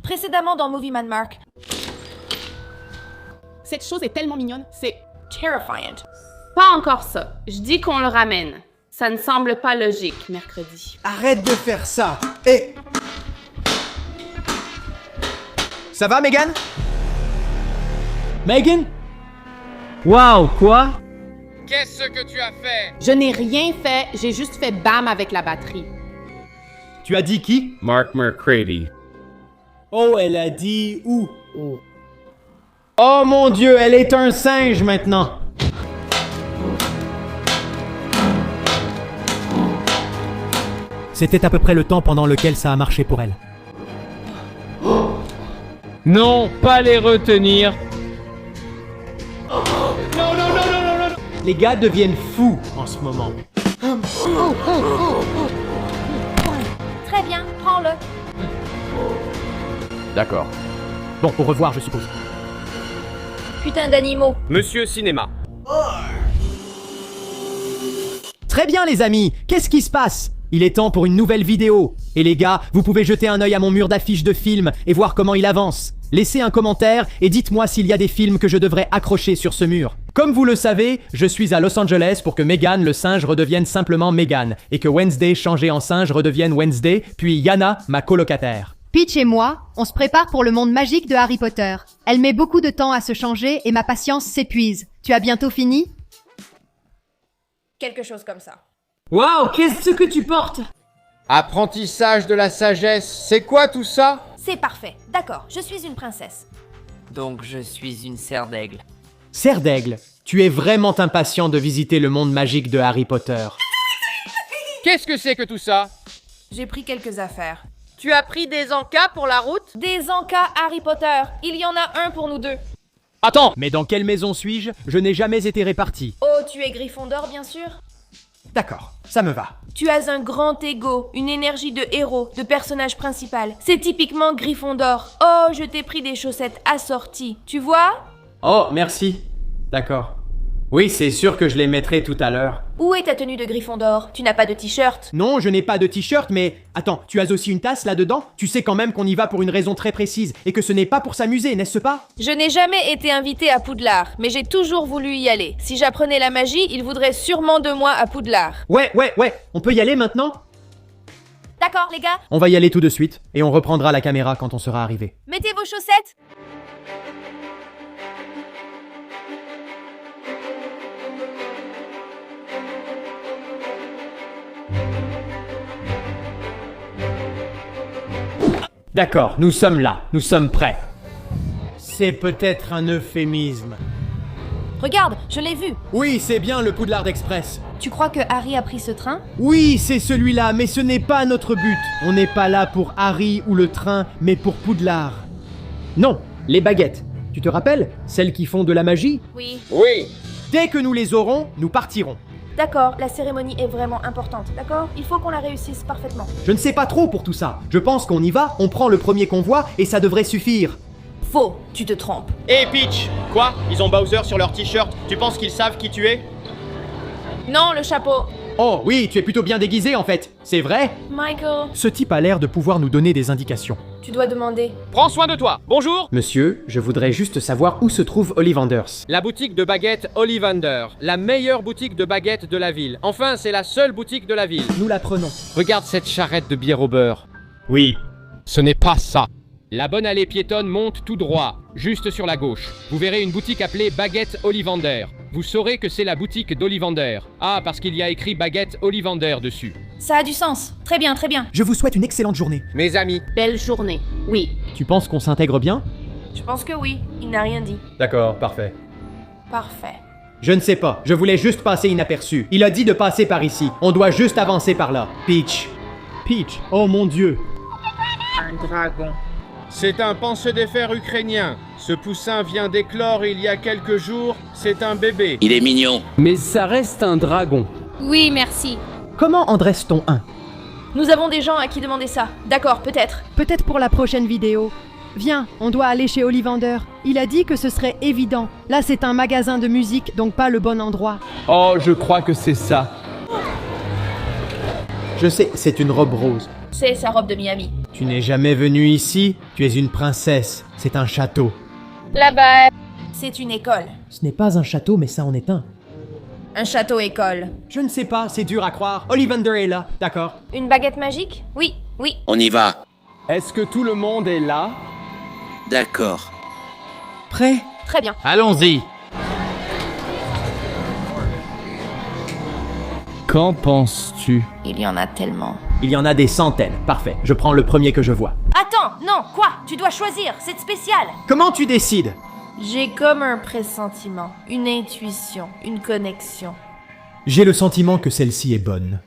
Précédemment dans Movie Man Mark. Cette chose est tellement mignonne, c'est... Terrifiant. Pas encore ça. Je dis qu'on le ramène. Ça ne semble pas logique, mercredi. Arrête de faire ça. Et... Ça va, Megan? Megan? Waouh, quoi? Qu'est-ce que tu as fait? Je n'ai rien fait, j'ai juste fait bam avec la batterie. Tu as dit qui? Mark McCready. Oh, elle a dit où? Oh mon Dieu, elle est un singe maintenant. C'était à peu près le temps pendant lequel ça a marché pour elle. Non, pas les retenir. Les gars deviennent fous en ce moment. Très bien, prends-le. D'accord. Bon, au revoir, je suppose. Putain d'animaux. Monsieur Cinéma. Très bien, les amis. Qu'est-ce qui se passe? Il est temps pour une nouvelle vidéo. Et les gars, vous pouvez jeter un œil à mon mur d'affiches de films et voir comment il avance. Laissez un commentaire et dites-moi s'il y a des films que je devrais accrocher sur ce mur. Comme vous le savez, je suis à Los Angeles pour que Megan le singe redevienne simplement Megan et que Wednesday changé en singe redevienne Wednesday, puis Yana, ma colocataire. Peach et moi, on se prépare pour le monde magique de Harry Potter. Elle met beaucoup de temps à se changer et ma patience s'épuise. Tu as bientôt fini? Quelque chose comme ça. Waouh, qu'est-ce que tu portes? Apprentissage de la sagesse, c'est quoi tout ça? C'est parfait. D'accord, je suis une princesse. Donc je suis une serre d'aigle. Serre d'aigle, tu es vraiment impatient de visiter le monde magique de Harry Potter. Qu'est-ce que c'est que tout ça? J'ai pris quelques affaires. Tu as pris des encas pour la route? Des encas Harry Potter. Il y en a un pour nous deux. Attends, mais dans quelle maison suis-je? Je n'ai jamais été réparti. Oh, tu es Gryffondor, bien sûr. D'accord, ça me va. Tu as un grand ego, une énergie de héros, de personnage principal. C'est typiquement Gryffondor. Oh, je t'ai pris des chaussettes assorties. Tu vois? Oh, merci. D'accord. Oui, c'est sûr que je les mettrai tout à l'heure. Où est ta tenue de Gryffondor? Tu n'as pas de t-shirt? Non, je n'ai pas de t-shirt, mais... Attends, tu as aussi une tasse là-dedans? Tu sais quand même qu'on y va pour une raison très précise, et que ce n'est pas pour s'amuser, n'est-ce pas? Je n'ai jamais été invitée à Poudlard, mais j'ai toujours voulu y aller. Si j'apprenais la magie, il voudrait sûrement de moi à Poudlard. Ouais, on peut y aller maintenant? D'accord, les gars? On va y aller tout de suite, et on reprendra la caméra quand on sera arrivé. Mettez vos chaussettes. D'accord, nous sommes là, nous sommes prêts. C'est peut-être un euphémisme. Regarde, je l'ai vu. Oui, c'est bien le Poudlard Express. Tu crois que Harry a pris ce train? Oui, c'est celui-là, mais ce n'est pas notre but. On n'est pas là pour Harry ou le train, mais pour Poudlard. Non, les baguettes. Tu te rappelles? Celles qui font de la magie? Oui. Oui. Dès que nous les aurons, nous partirons. D'accord, la cérémonie est vraiment importante, d'accord? Il faut qu'on la réussisse parfaitement. Je ne sais pas trop pour tout ça. Je pense qu'on y va, on prend le premier convoi et ça devrait suffire. Faux, tu te trompes. Hé Peach! Quoi? Ils ont Bowser sur leur t-shirt. Tu penses qu'ils savent qui tu es? Non, le chapeau. Oh oui, tu es plutôt bien déguisé en fait. C'est vrai? Michael, Ce type a l'air de pouvoir nous donner des indications. tu dois demander. Prends soin de toi. Bonjour! Monsieur, je voudrais juste savoir où se trouve Ollivanders. La boutique de baguettes Ollivander, la meilleure boutique de baguettes de la ville. Enfin, c'est la seule boutique de la ville. Nous la prenons. Regarde cette charrette de bière au beurre. Oui. Ce n'est pas ça. La bonne allée piétonne monte tout droit, juste sur la gauche. Vous verrez une boutique appelée Baguette Ollivander. Vous saurez que c'est la boutique d'Ollivander. Ah, parce qu'il y a écrit Baguette Ollivander dessus. Ça a du sens. Très bien, très bien. Je vous souhaite une excellente journée. Mes amis, Belle journée. Oui. Tu penses qu'on s'intègre bien? Je pense que oui. Il n'a rien dit. D'accord, parfait. Parfait. Je ne sais pas, je voulais juste passer inaperçu. Il a dit de passer par ici. On doit juste avancer par là. Peach. Peach, oh mon Dieu. Un dragon. c'est un pensée-défer ukrainien. Ce poussin vient d'éclore il y a quelques jours. C'est un bébé. Il est mignon. Mais ça reste un dragon. Oui, merci. Comment en dresse-t-on un? Nous avons des gens à qui demander ça. D'accord, peut-être. Peut-être pour la prochaine vidéo. Viens, on doit aller chez Ollivander. Il a dit que ce serait évident. Là, c'est un magasin de musique, donc pas le bon endroit. Oh, je crois que c'est ça. Je sais, c'est une robe rose. C'est sa robe de Miami. Tu n'es jamais venue ici? Tu es une princesse. C'est un château. Là-bas, c'est une école. Ce n'est pas un château, mais ça en est un. Un château-école. Je ne sais pas, c'est dur à croire. Ollivander est là, d'accord. Une baguette magique? Oui, oui. On y va. Est-ce que tout le monde est là? D'accord. Prêt? Très bien. Allons-y. Qu'en penses-tu? Il y en a tellement. Il y en a des centaines. Parfait, je prends le premier que je vois. Attends, non, quoi? Tu dois choisir, c'est spécial. Comment tu décides? J'ai comme un pressentiment, une intuition, une connexion. J'ai le sentiment que celle-ci est bonne.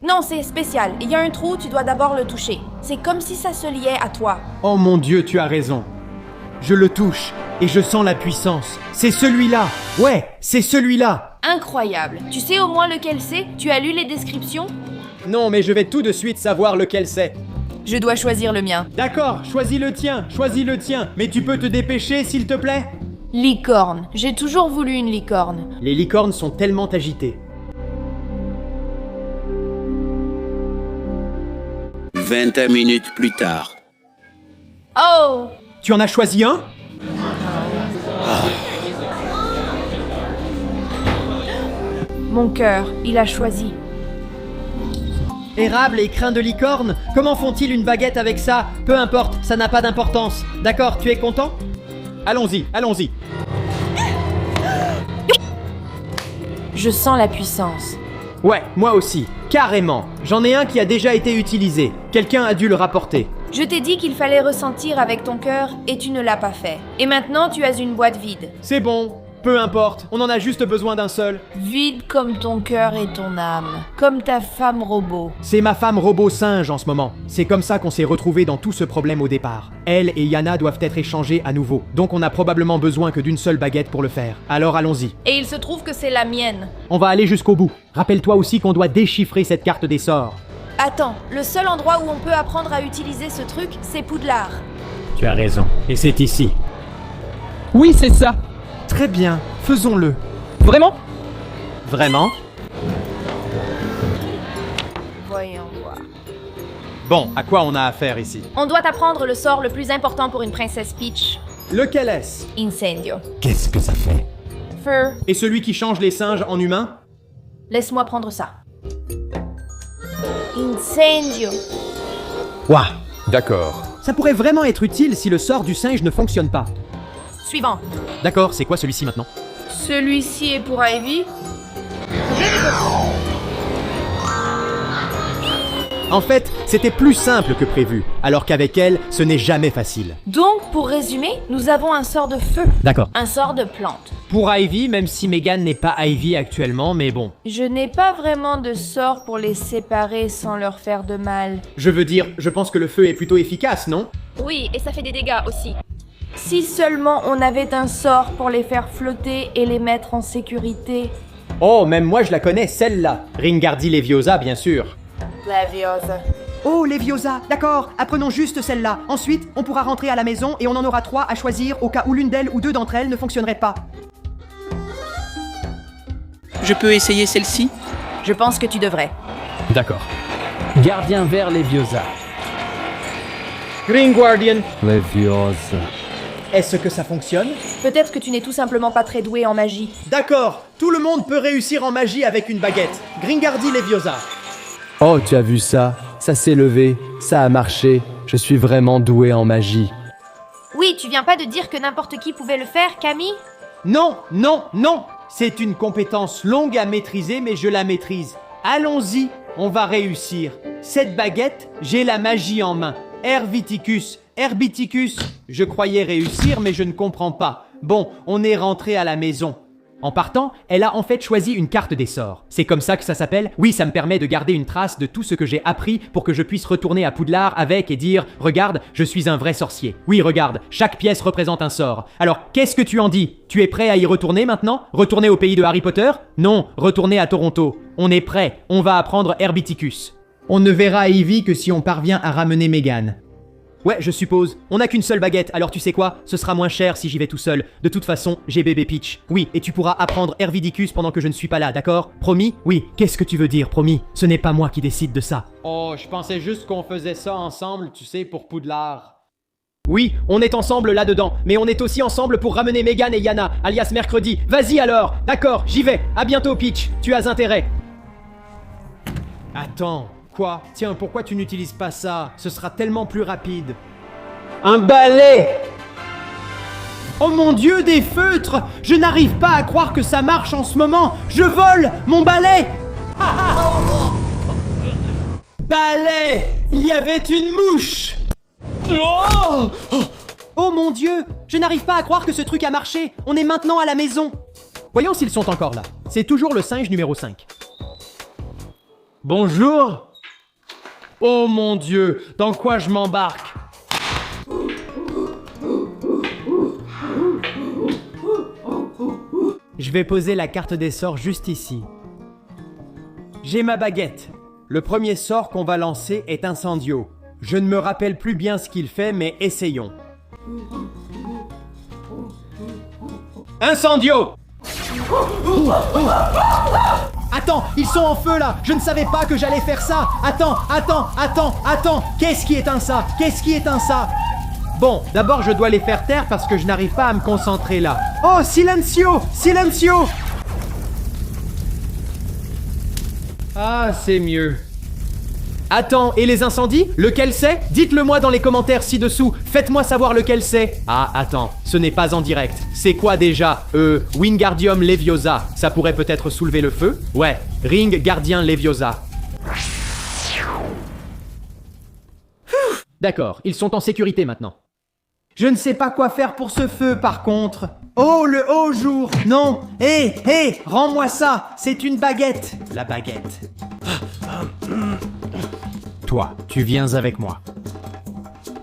Non, c'est spécial. Il y a un trou, tu dois d'abord le toucher. C'est comme si ça se liait à toi. Oh mon Dieu, tu as raison. Je le touche et je sens la puissance. C'est celui-là. Ouais, c'est celui-là. Incroyable. Tu sais au moins lequel c'est? Tu as lu les descriptions? Non, mais je vais tout de suite savoir lequel c'est. Je dois choisir le mien. D'accord, choisis le tien, mais tu peux te dépêcher, s'il te plaît? Licorne. J'ai toujours voulu une licorne. Les licornes sont tellement agitées. 20 minutes plus tard. Oh! Tu en as choisi un? Mon cœur, il a choisi. Érable et crin de licorne? Comment font-ils une baguette avec ça? Peu importe, ça n'a pas d'importance. D'accord, tu es content? Allons-y, allons-y. Je sens la puissance. Ouais, moi aussi, carrément. J'en ai un qui a déjà été utilisé. Quelqu'un a dû le rapporter. Je t'ai dit qu'il fallait ressentir avec ton cœur et tu ne l'as pas fait. Et maintenant tu as une boîte vide. C'est bon, peu importe, on en a juste besoin d'un seul. Vide comme ton cœur et ton âme. Comme ta femme robot. C'est ma femme robot singe en ce moment. C'est comme ça qu'on s'est retrouvés dans tout ce problème au départ. Elle et Yana doivent être échangées à nouveau. Donc on a probablement besoin que d'une seule baguette pour le faire. Alors allons-y. Et il se trouve que c'est la mienne. On va aller jusqu'au bout. Rappelle-toi aussi qu'on doit déchiffrer cette carte des sorts. Attends, le seul endroit où on peut apprendre à utiliser ce truc, c'est Poudlard. Tu as raison. Et c'est ici. Oui, c'est ça. Très bien, faisons-le. Vraiment? Vraiment? Voyons voir. Bon, à quoi on a affaire ici? On doit apprendre le sort le plus important pour une princesse Peach. Lequel est-ce? Incendio. Qu'est-ce que ça fait? Feu, Et celui qui change les singes en humains? laisse-moi prendre ça. Incendio. Ouah. D'accord. Ça pourrait vraiment être utile si le sort du singe ne fonctionne pas. Suivant. D'accord, c'est quoi celui-ci maintenant? Celui-ci est pour Ivy. En fait, c'était plus simple que prévu, alors qu'avec elle, ce n'est jamais facile. Donc, pour résumer, nous avons un sort de feu. D'accord. Un sort de plante. Pour Ivy, même si Megan n'est pas Ivy actuellement, mais bon. Je n'ai pas vraiment de sort pour les séparer sans leur faire de mal. Je veux dire, je pense que le feu est plutôt efficace, non? Oui, et ça fait des dégâts aussi. Si seulement on avait un sort pour les faire flotter et les mettre en sécurité. Oh, même moi je la connais, celle-là. Ringardi Leviosa, bien sûr. Leviosa. Oh, Leviosa, d'accord, apprenons juste celle-là. Ensuite, on pourra rentrer à la maison et on en aura 3 à choisir au cas où l'une d'elles ou 2 d'entre elles ne fonctionneraient pas. Je peux essayer celle-ci? Je pense que tu devrais. D'accord. Gardien vert Leviosa. Green Guardian. Leviosa. Est-ce que ça fonctionne? Peut-être que tu n'es tout simplement pas très doué en magie. D'accord, tout le monde peut réussir en magie avec une baguette. Gringardi Leviosa. Oh, tu as vu ça? Ça s'est levé, ça a marché. Je suis vraiment doué en magie. Oui, tu viens pas de dire que n'importe qui pouvait le faire, Camille? Non, non, non. C'est une compétence longue à maîtriser, mais je la maîtrise. Allons-y, on va réussir. Cette baguette, j'ai la magie en main. Herbiticus, Herbiticus. Je croyais réussir, mais je ne comprends pas. Bon, on est rentré à la maison. En partant, elle a en fait choisi une carte des sorts. C'est comme ça que ça s'appelle? Oui, ça me permet de garder une trace de tout ce que j'ai appris pour que je puisse retourner à Poudlard avec et dire « Regarde, je suis un vrai sorcier. » Oui, regarde, chaque pièce représente un sort. Alors, qu'est-ce que tu en dis? Tu es prêt à y retourner maintenant? Retourner au pays de Harry Potter? Non, retourner à Toronto. On est prêt, on va apprendre Herbiticus. On ne verra Ivy que si on parvient à ramener Megan. Ouais, je suppose. On n'a qu'une seule baguette, alors tu sais quoi? Ce sera moins cher si j'y vais tout seul. De toute façon, j'ai bébé Peach. Oui, et tu pourras apprendre Hervidicus pendant que je ne suis pas là, d'accord? Promis? Oui. Qu'est-ce que tu veux dire, promis? Ce n'est pas moi qui décide de ça. Oh, je pensais juste qu'on faisait ça ensemble, tu sais, pour Poudlard. Oui, on est ensemble là-dedans, mais on est aussi ensemble pour ramener Megan et Yana, alias mercredi. Vas-y alors. D'accord, j'y vais. À bientôt, Peach. Tu as intérêt. Attends. Quoi? Tiens, pourquoi tu n'utilises pas ça? Ce sera tellement plus rapide. Un balai! Oh mon Dieu, des feutres! Je n'arrive pas à croire que ça marche en ce moment! Je vole! Mon balai! Balai! Il y avait une mouche! Oh! Oh mon Dieu! Je n'arrive pas à croire que ce truc a marché! On est maintenant à la maison! Voyons s'ils sont encore là. C'est toujours le singe numéro 5. Bonjour! Oh mon Dieu, dans quoi je m'embarque? Je vais poser la carte des sorts juste ici. J'ai ma baguette. Le premier sort qu'on va lancer est Incendio. Je ne me rappelle plus bien ce qu'il fait, mais essayons. Incendio! Attends, ils sont en feu là! Je ne savais pas que j'allais faire ça! Attends! Qu'est-ce qui éteint ça? Bon, d'abord je dois les faire taire parce que je n'arrive pas à me concentrer là. Oh, silencio! Ah, c'est mieux. Attends, et les incendies? Lequel c'est? Dites-le moi dans les commentaires ci-dessous. Faites-moi savoir lequel c'est. Ah, attends, ce n'est pas en direct. C'est quoi déjà? Wingardium Leviosa. Ça pourrait peut-être soulever le feu? Ouais, Ring Gardien Leviosa. D'accord, ils sont en sécurité maintenant. Je ne sais pas quoi faire pour ce feu par contre. Oh, le haut jour! Non! Hé, rends-moi ça! C'est une baguette! La baguette. Toi, tu viens avec moi.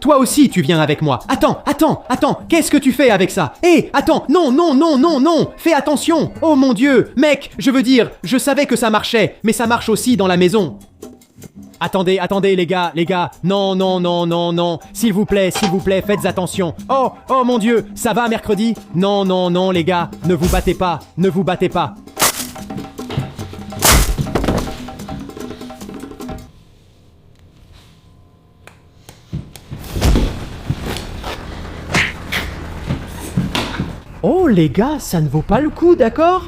Toi aussi, tu viens avec moi. Attends, qu'est-ce que tu fais avec ça? Hé, attends, non! Fais attention! Oh mon Dieu! Mec, je veux dire, je savais que ça marchait, mais ça marche aussi dans la maison. Attendez, les gars, non, s'il vous plaît, faites attention. Oh mon Dieu, ça va mercredi? Non, les gars, ne vous battez pas. Oh les gars, ça ne vaut pas le coup, d'accord?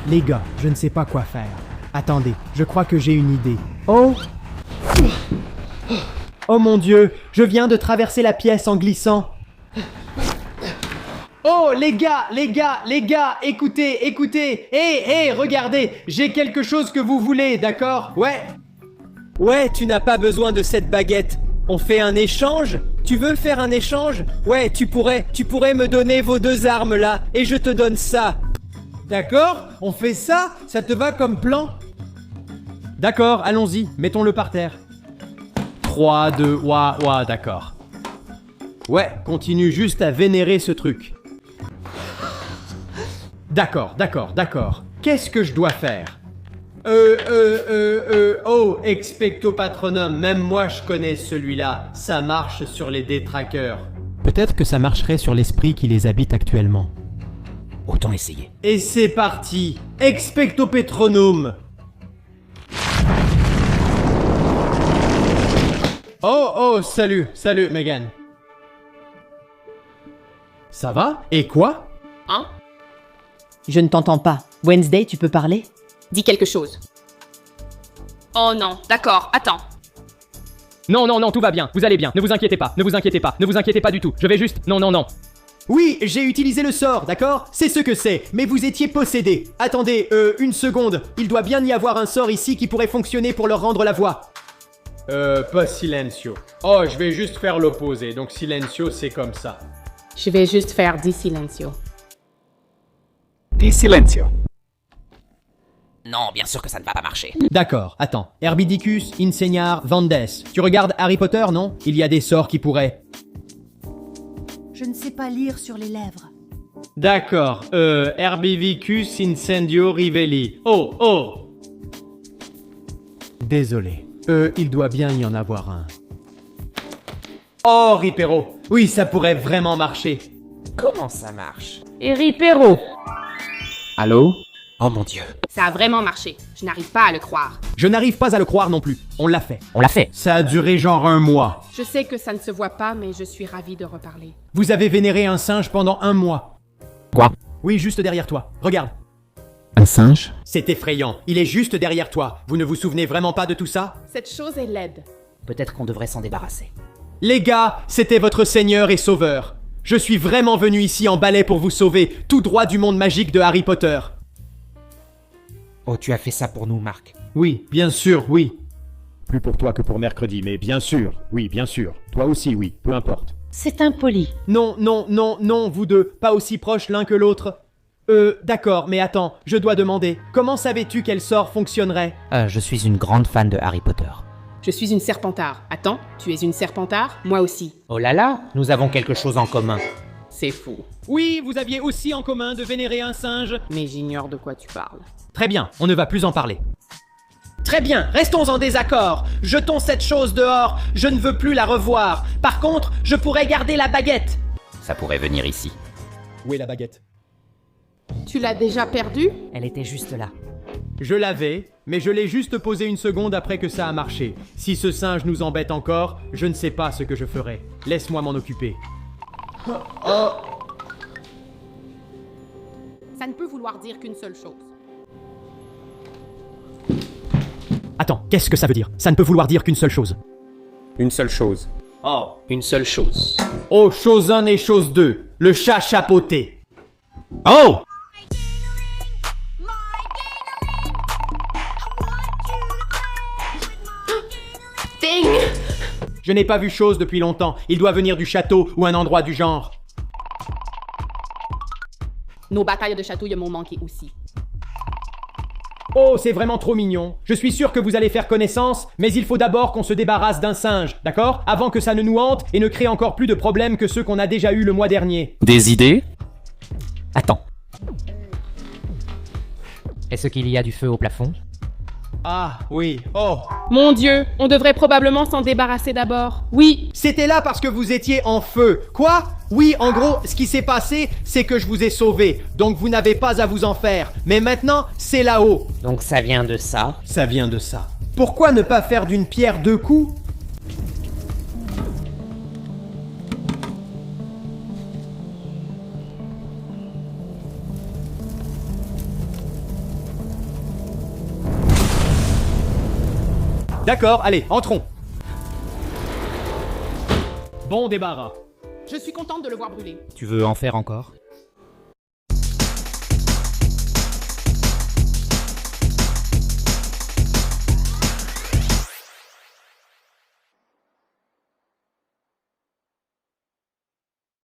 Les gars, je ne sais pas quoi faire. Attendez, je crois que j'ai une idée. Oh mon Dieu, je viens de traverser la pièce en glissant. Oh les gars, écoutez. Hé, regardez, j'ai quelque chose que vous voulez, d'accord? Ouais, tu n'as pas besoin de cette baguette. On fait un échange? Tu veux faire un échange? Ouais, tu pourrais me donner vos 2 armes là, et je te donne ça. D'accord? On fait ça? Ça te va comme plan? D'accord, allons-y, mettons-le par terre. 3, 2, ouah, d'accord. Ouais, continue juste à vénérer ce truc. D'accord. Qu'est-ce que je dois faire? Oh, expecto patronum, même moi je connais celui-là. Ça marche sur les détraqueurs. Peut-être que ça marcherait sur l'esprit qui les habite actuellement. Autant essayer. Et c'est parti. Expecto Patronum. Oh, salut, Megan. Ça va? Et quoi? Hein? Je ne t'entends pas. Wednesday, tu peux parler? Dis quelque chose. Oh non, d'accord, attends. Non, tout va bien. Vous allez bien. Ne vous inquiétez pas du tout. Je vais juste... Non. Oui, j'ai utilisé le sort, d'accord? C'est ce que c'est, mais vous étiez possédé. Attendez, une seconde. Il doit bien y avoir un sort ici qui pourrait fonctionner pour leur rendre la voix. Pas silencio. Oh, je vais juste faire l'opposé, donc silencio, c'est comme ça. Je vais juste faire Di Silencio. Di Silencio. Non, bien sûr que ça ne va pas marcher. D'accord, attends. Herbidicus, Insegnar, Vandes. Tu regardes Harry Potter, non? Il y a des sorts qui pourraient... Je ne sais pas lire sur les lèvres. D'accord, Herbivicus Incendio Rivelli. Oh! Désolé. Il doit bien y en avoir un. Oh, Ripero. Oui, ça pourrait vraiment marcher. Comment ça marche? Et Ripero. Allô? Oh mon dieu. Ça a vraiment marché. Je n'arrive pas à le croire. Je n'arrive pas à le croire non plus. On l'a fait. On l'a fait. Ça a duré genre 1 mois. Je sais que ça ne se voit pas, mais je suis ravie de reparler. Vous avez vénéré un singe pendant 1 mois. Quoi? Oui, juste derrière toi. Regarde. Un singe? C'est effrayant. Il est juste derrière toi. Vous ne vous souvenez vraiment pas de tout ça? Cette chose est laide. Peut-être qu'on devrait s'en débarrasser. Les gars, c'était votre seigneur et sauveur. Je suis vraiment venu ici en balai pour vous sauver, tout droit du monde magique de Harry Potter. Oh, tu as fait ça pour nous, Marc. Oui, bien sûr, oui. Plus pour toi que pour mercredi, mais bien sûr. Oui, bien sûr. Toi aussi, oui. Peu importe. C'est impoli. Non, non, non, non, vous deux, pas aussi proches l'un que l'autre. D'accord, mais attends, je dois demander, comment savais-tu quel sort fonctionnerait? Je suis une grande fan de Harry Potter. Je suis une serpentard. Attends, tu es une serpentard? Moi aussi. Oh là là, nous avons quelque chose en commun. C'est fou. Oui, vous aviez aussi en commun de vénérer un singe. Mais j'ignore de quoi tu parles. Très bien, on ne va plus en parler. Très bien, restons en désaccord. Jetons cette chose dehors, je ne veux plus la revoir. Par contre, je pourrais garder la baguette. Ça pourrait venir ici. Où est la baguette? Tu l'as déjà perdue? Elle était juste là. Je l'avais, mais je l'ai juste posée 1 seconde après que ça a marché. Si ce singe nous embête encore, je ne sais pas ce que je ferai. Laisse-moi m'en occuper. Ça ne peut vouloir dire qu'une seule chose. Attends, qu'est-ce que ça veut dire? Ça ne peut vouloir dire qu'une seule chose. Une seule chose. Oh, une seule chose. Oh, chose 1 et chose 2. Le chat chapeauté. Oh! Ding! Je n'ai pas vu chose depuis longtemps. Il doit venir du château ou un endroit du genre. Nos batailles de chatouille m'ont manqué aussi. Oh, c'est vraiment trop mignon. Je suis sûr que vous allez faire connaissance, mais il faut d'abord qu'on se débarrasse d'un singe, d'accord? Avant que ça ne nous hante et ne crée encore plus de problèmes que ceux qu'on a déjà eus le mois dernier. Des idées? Attends. Est-ce qu'il y a du feu au plafond? Ah, oui. Oh. Mon Dieu, on devrait probablement s'en débarrasser d'abord. Oui. C'était là parce que vous étiez en feu. Quoi? Oui, en gros, ce qui s'est passé, c'est que je vous ai sauvé. Donc vous n'avez pas à vous en faire. Mais maintenant, c'est là-haut. Donc ça vient de ça? Ça vient de ça. Pourquoi ne pas faire d'une pierre 2 coups? D'accord, allez, entrons. Bon débarras. Je suis contente de le voir brûler. Tu veux en faire encore?